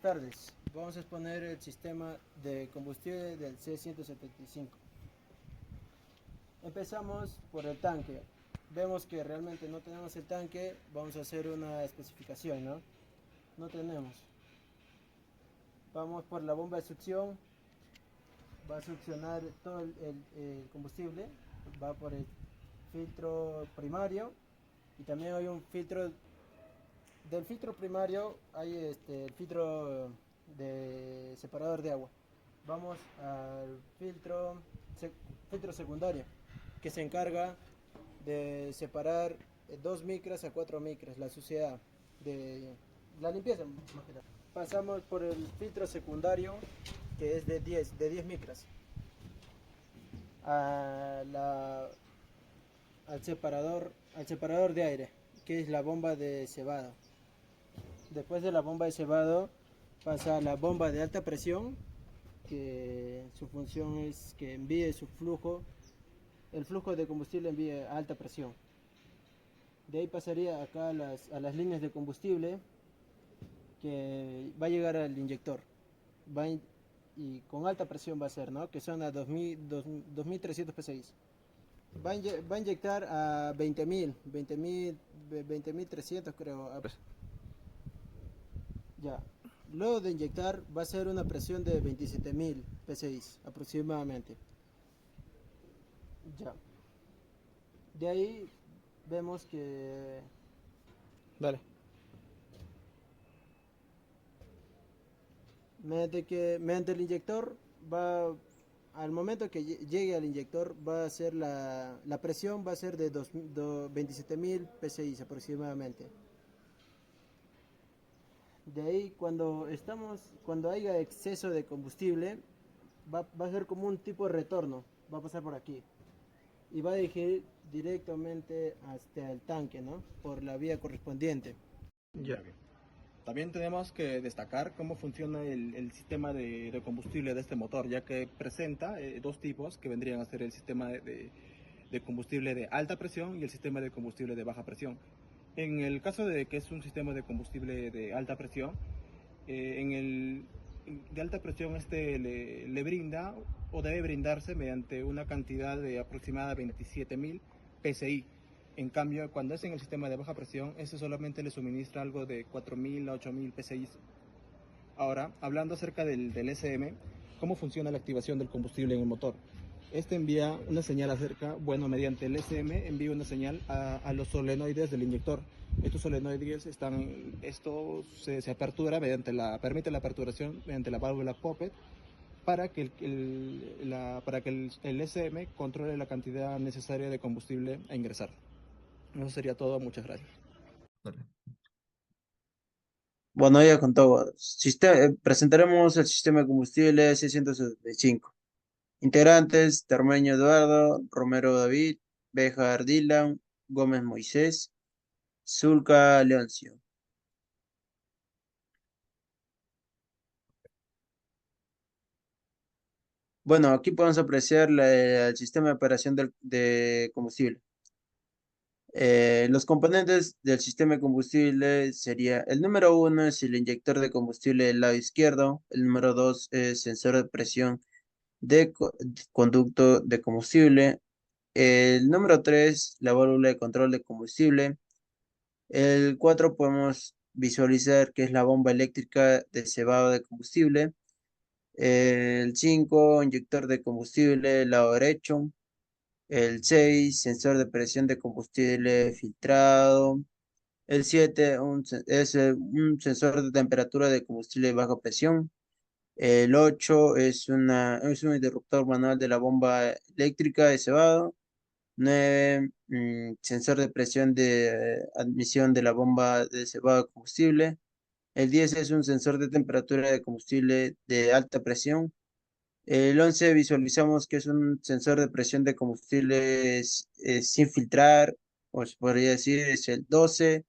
tardes. Vamos a exponer el sistema de combustible del C175. Empezamos por el tanque. Vemos que realmente no tenemos el tanque, vamos a hacer una especificación, ¿no? No tenemos. Vamos por la bomba de succión, va a succionar todo el combustible, va por el filtro primario y también hay un filtro. Del filtro primario hay el filtro de separador de agua. Vamos al filtro secundario, que se encarga de separar 2 micras a 4 micras la suciedad de la limpieza. Pasamos por el filtro secundario, que es de 10 micras, a al separador de aire, que es la bomba de cebado. Después de la bomba de cebado pasa a la bomba de alta presión, que su función es que envíe su flujo, el flujo de combustible envíe a alta presión. De ahí pasaría acá a las líneas de combustible, que va a llegar al inyector. Y con alta presión va a ser, ¿no? Que son a 2300 psi. Va a inyectar a 20.300 creo. Ya. Luego de inyectar va a ser una presión de 27.000 psi aproximadamente. Ya. De ahí vemos que... Dale. Mediante el inyector va... Al momento que llegue al inyector va a ser la presión va a ser de 27.000 psi aproximadamente. De ahí cuando haya exceso de combustible, va a ser como un tipo de retorno, va a pasar por aquí y va a dirigir directamente hasta el tanque, ¿no? Por la vía correspondiente. Ya. También tenemos que destacar cómo funciona el sistema de combustible de este motor, ya que presenta dos tipos que vendrían a ser el sistema de combustible de alta presión y el sistema de combustible de baja presión. En el caso de que es un sistema de combustible de alta presión, de alta presión le brinda o debe brindarse mediante una cantidad de aproximada 27.000 psi. En cambio, cuando es en el sistema de baja presión, ese solamente le suministra algo de 4.000 a 8.000 psi. Ahora, hablando acerca del SM, ¿cómo funciona la activación del combustible en el motor? Este envía una señal mediante el SM envía una señal a los solenoides del inyector. Estos solenoides se apertura permite la aperturación mediante la válvula Poppet para que el SM controle la cantidad necesaria de combustible a ingresar. Eso sería todo, muchas gracias. Bueno, ya con todo. Presentaremos el sistema de combustible C175. Integrantes: Termeño Eduardo, Romero David, Béjar Dylan, Gómez Moisés, Zulca Leoncio. Bueno, aquí podemos apreciar el sistema de operación de combustible. Los componentes del sistema de combustible sería: el número 1 es el inyector de combustible del lado izquierdo, el número 2 es sensor de presión de conducto de combustible, el número 3 la válvula de control de combustible, el 4 podemos visualizar que es la bomba eléctrica de cebado de combustible, el 5 inyector de combustible lado derecho, el 6 sensor de presión de combustible filtrado, el 7 es un sensor de temperatura de combustible de baja presión, el 8 es un interruptor manual de la bomba eléctrica de cebado, 9 sensor de presión de admisión de la bomba de cebado de combustible, el 10 es un sensor de temperatura de combustible de alta presión, el 11 visualizamos que es un sensor de presión de combustible sin filtrar, o se podría decir, es el 12,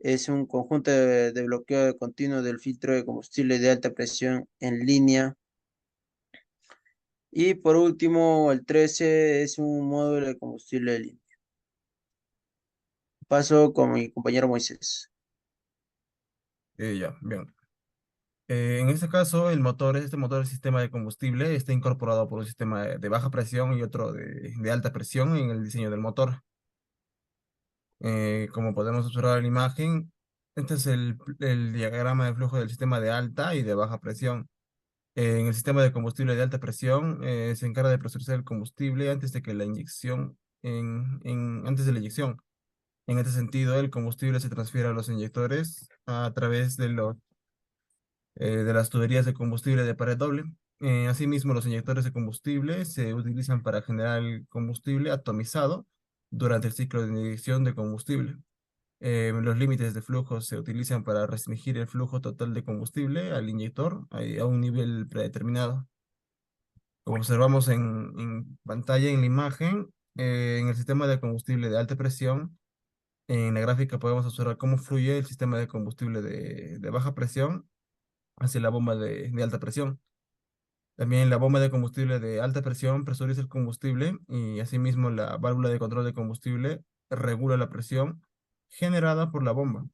es un conjunto de bloqueo continuo del filtro de combustible de alta presión en línea. Y por último, el 13 es un módulo de combustible limpio. Paso con mi compañero Moisés. Ya, bien. En este caso, este motor del sistema de combustible está incorporado por un sistema de baja presión y otro de alta presión en el diseño del motor. Como podemos observar en la imagen, este es el diagrama de flujo del sistema de alta y de baja presión. En el sistema de combustible de alta presión se encarga de proceesar el combustible antes de que la inyección, antes de la inyección. En este sentido, el combustible se transfiere a los inyectores a través de las tuberías de combustible de pared doble. Asimismo, los inyectores de combustible se utilizan para generar el combustible atomizado durante el ciclo de inyección de combustible. Los límites de flujo se utilizan para restringir el flujo total de combustible al inyector a un nivel predeterminado. Como observamos en pantalla, en la imagen, en el sistema de combustible de alta presión, en la gráfica podemos observar cómo fluye el sistema de combustible de baja presión hacia la bomba de alta presión. También la bomba de combustible de alta presión presuriza el combustible y asimismo la válvula de control de combustible regula la presión generada por la bomba.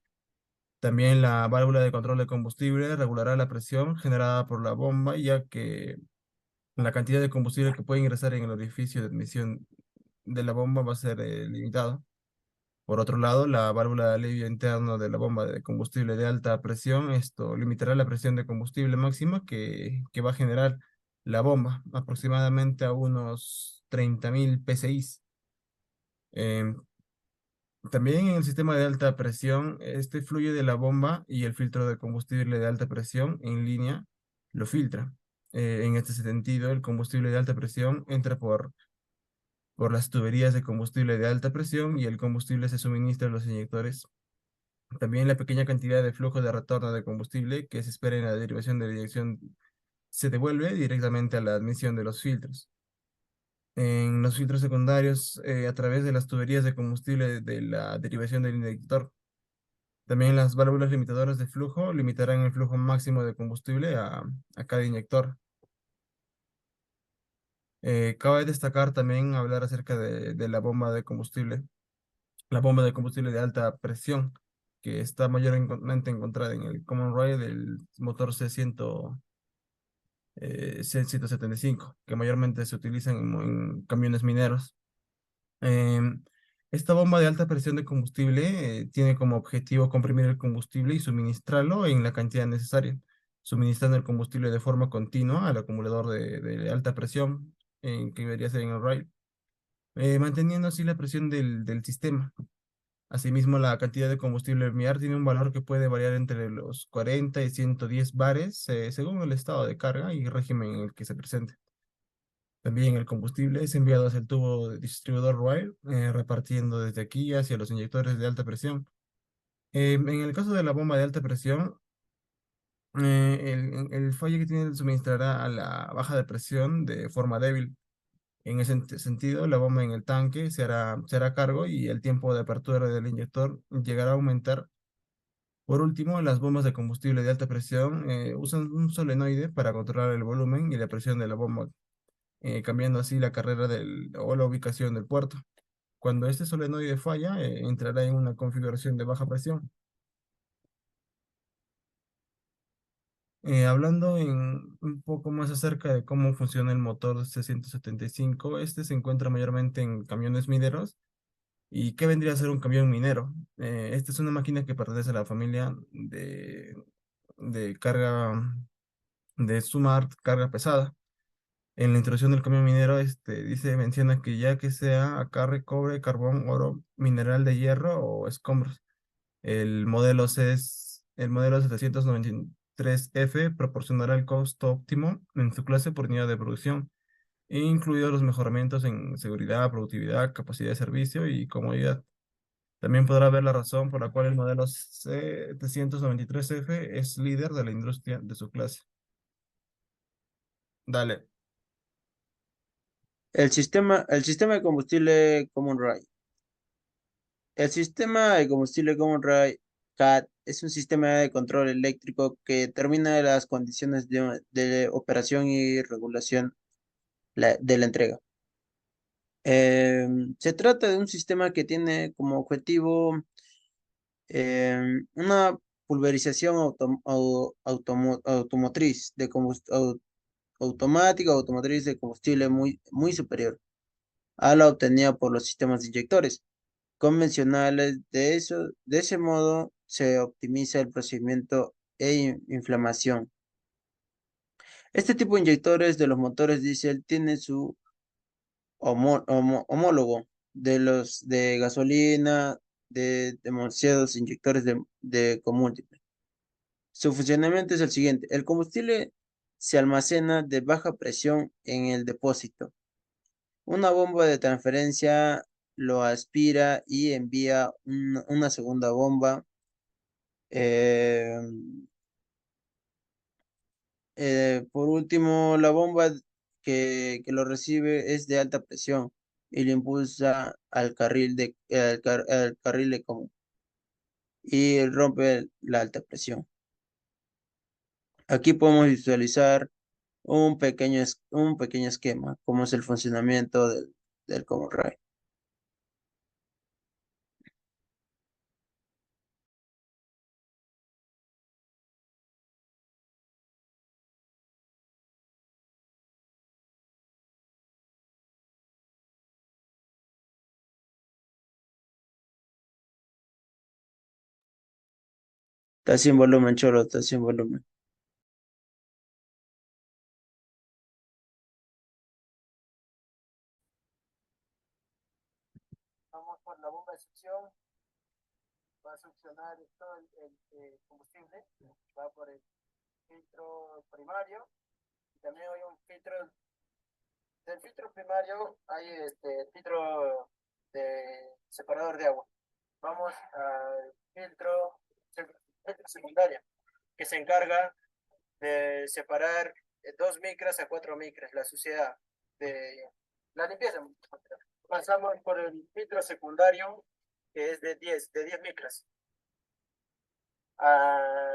También la válvula de control de combustible regulará la presión generada por la bomba, ya que la cantidad de combustible que puede ingresar en el orificio de admisión de la bomba va a ser limitado. Por otro lado, la válvula de alivio interno de la bomba de combustible de alta presión, esto limitará la presión de combustible máxima que va a generar la bomba, aproximadamente a unos 30.000 PSI. Em, También en el sistema de alta presión, este fluye de la bomba y el filtro de combustible de alta presión en línea lo filtra. En este sentido, el combustible de alta presión entra por las tuberías de combustible de alta presión y el combustible se suministra a los inyectores. También la pequeña cantidad de flujo de retorno de combustible que se espera en la derivación de la inyección se devuelve directamente a la admisión de los filtros. En los filtros secundarios, a través de las tuberías de combustible de la derivación del inyector. También las válvulas limitadoras de flujo limitarán el flujo máximo de combustible a cada inyector. Cabe destacar también hablar acerca de la bomba de combustible. La bomba de combustible de alta presión, que está mayormente encontrada en el Common Rail del motor C175, que mayormente se utiliza en camiones mineros. Em, Esta bomba de alta presión de combustible tiene como objetivo comprimir el combustible y suministrarlo en la cantidad necesaria, suministrando el combustible de forma continua al acumulador de alta presión, que debería ser en el rail, manteniendo así la presión del sistema. Asimismo, la cantidad de combustible enviar tiene un valor que puede variar entre los 40 y 110 bares, según el estado de carga y régimen en el que se presente. También el combustible es enviado hacia el tubo de distribuidor rail, repartiendo desde aquí hacia los inyectores de alta presión. En el caso de la bomba de alta presión, el fallo que tiene suministrará a la baja de presión de forma débil. En ese sentido, la bomba en el tanque se hará cargo y el tiempo de apertura del inyector llegará a aumentar. Por último, las bombas de combustible de alta presión usan un solenoide para controlar el volumen y la presión de la bomba, cambiando así la carrera o la ubicación del puerto. Cuando este solenoide falla, entrará en una configuración de baja presión. Hablando un poco más acerca de cómo funciona el motor C175, este se encuentra mayormente en camiones mineros. ¿Y qué vendría a ser un camión minero? Esta es una máquina que pertenece a la familia de carga, de Smart carga pesada. En la introducción del camión minero, menciona que ya que sea acarre, cobre, carbón, oro, mineral de hierro o escombros. El modelo 793F proporcionará el costo óptimo en su clase por unidad de producción, incluidos los mejoramientos en seguridad, productividad, capacidad de servicio y comodidad. También podrá ver la razón por la cual el modelo 793F es líder de la industria de su clase. Dale. El sistema de combustible Common Rail. El sistema de combustible Common Rail CAD es un sistema de control eléctrico que determina las condiciones de operación y regulación de la entrega. Se trata de un sistema que tiene como objetivo una pulverización automotriz de automática o automotriz de combustible muy superior a la obtenida por los sistemas de inyectores convencionales. De ese modo se optimiza el procedimiento e inflamación. Este tipo de inyectores de los motores diésel tiene su homólogo de los de gasolina, de demasiados inyectores de comúltiple. Su funcionamiento es el siguiente: el combustible se almacena de baja presión en el depósito. Una bomba de transferencia lo aspira y envía una segunda bomba. eh, por último, la bomba que lo recibe es de alta presión y lo impulsa al carril de común y rompe la alta presión. Aquí podemos visualizar un pequeño esquema, como es el funcionamiento del Common Rail. Está sin volumen, Cholo, está sin volumen. Vamos por la bomba de succión, va a succionar todo el combustible, va por el filtro primario y también hay un filtro. Del filtro primario hay filtro de separador de agua. Vamos al filtro secundario, que se encarga de separar 2 micras a 4 micras la suciedad de la limpieza. Pasamos por el filtro secundario, que es de 10 micras, a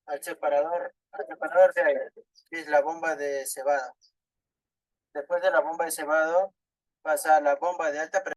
al separador de aire, que es la bomba de cebado. Después de la bomba de cebado pasa a la bomba de alta presión.